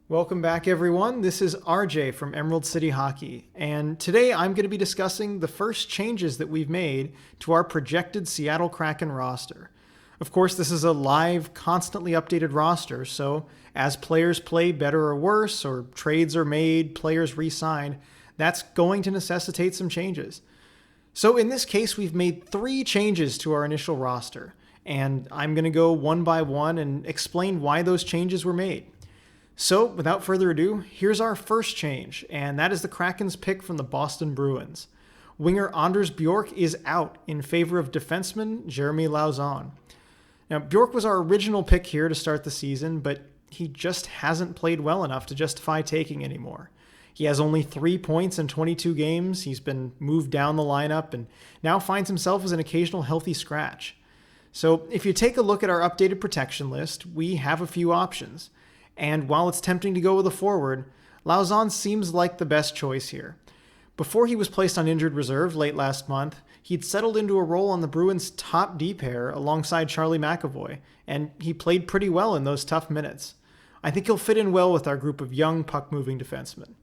Welcome back, everyone. This is RJ from Emerald City Hockey, and today I'm going to be discussing the first changes that we've made to our projected Seattle Kraken roster. Of course, this is a live, constantly updated roster, so as players play better or worse, or trades are made, players re-signed, that's going to necessitate some changes. So in this case, we've made 3 changes to our initial roster, and I'm going to go one by one and explain why those changes were made. So, without further ado, here's our first change, and that is the Krakens pick from the Boston Bruins. Winger Anders Bjork is out in favor of defenseman Jeremy Lauzon. Now, Bjork was our original pick here to start the season, but he just hasn't played well enough to justify taking anymore. He has only 3 points in 22 games, he's been moved down the lineup, and now finds himself as an occasional healthy scratch. So, if you take a look at our updated protection list, we have a few options. And while it's tempting to go with a forward, Lauzon seems like the best choice here. Before he was placed on injured reserve late last month, he'd settled into a role on the Bruins' top D pair alongside Charlie McAvoy, and he played pretty well in those tough minutes. I think he'll fit in well with our group of young puck-moving defensemen.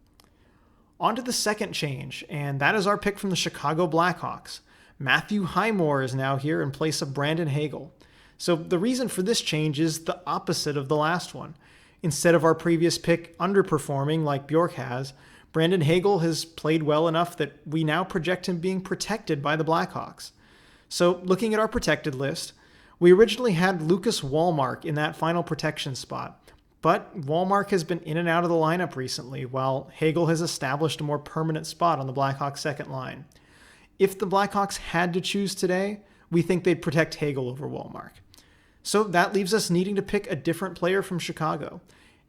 On to the second change, and that is our pick from the Chicago Blackhawks. Matthew Highmore is now here in place of Brandon Hagel. So the reason for this change is the opposite of the last one. Instead of our previous pick underperforming like Bjork has, Brandon Hagel has played well enough that we now project him being protected by the Blackhawks. So looking at our protected list, we originally had Lucas Wallmark in that final protection spot, but Wallmark has been in and out of the lineup recently, while Hagel has established a more permanent spot on the Blackhawks' second line. If the Blackhawks had to choose today, we think they'd protect Hagel over Wallmark. So that leaves us needing to pick a different player from Chicago.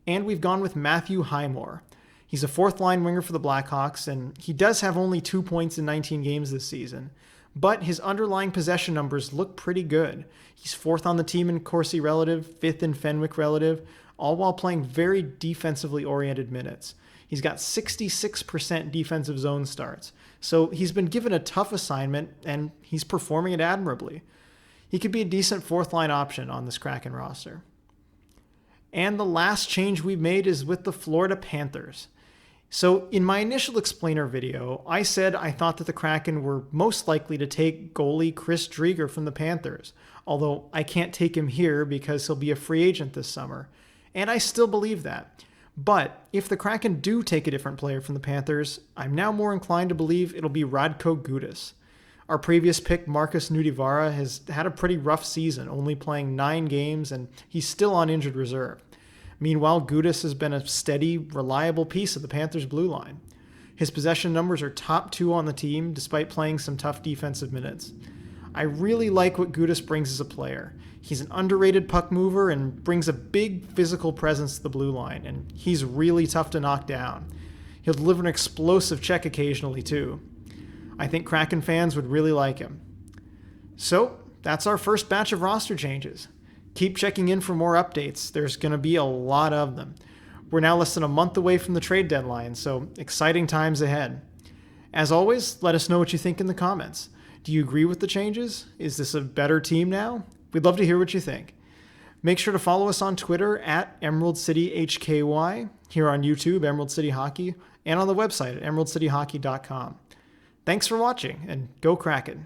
And we've gone with Matthew Highmore. He's a fourth-line winger for the Blackhawks, and he does have only 2 points in 19 games this season. But his underlying possession numbers look pretty good. He's 4th on the team in Corsi relative, 5th in Fenwick relative, all while playing very defensively oriented minutes. He's got 66% defensive zone starts. So he's been given a tough assignment, and he's performing it admirably. He could be a decent fourth-line option on this Kraken roster. And the last change we've made is with the Florida Panthers. So in my initial explainer video, I said I thought that the Kraken were most likely to take goalie Chris Driedger from the Panthers, although I can't take him here because he'll be a free agent this summer. And I still believe that. But if the Kraken do take a different player from the Panthers, I'm now more inclined to believe it'll be Radko Gudas. Our previous pick, Markus Nutivaara, has had a pretty rough season, only playing 9 games, and he's still on injured reserve. Meanwhile, Gudas has been a steady, reliable piece of the Panthers' blue line. His possession numbers are top 2 on the team, despite playing some tough defensive minutes. I really like what Gudas brings as a player. He's an underrated puck mover and brings a big physical presence to the blue line, and he's really tough to knock down. He'll deliver an explosive check occasionally, too. I think Kraken fans would really like him. So, that's our first batch of roster changes. Keep checking in for more updates. There's going to be a lot of them. We're now less than a month away from the trade deadline, so exciting times ahead. As always, let us know what you think in the comments. Do you agree with the changes? Is this a better team now? We'd love to hear what you think. Make sure to follow us on Twitter at Emerald City HKY, here on YouTube, Emerald City Hockey, and on the website at emeraldcityhockey.com. Thanks for watching, and go Kraken!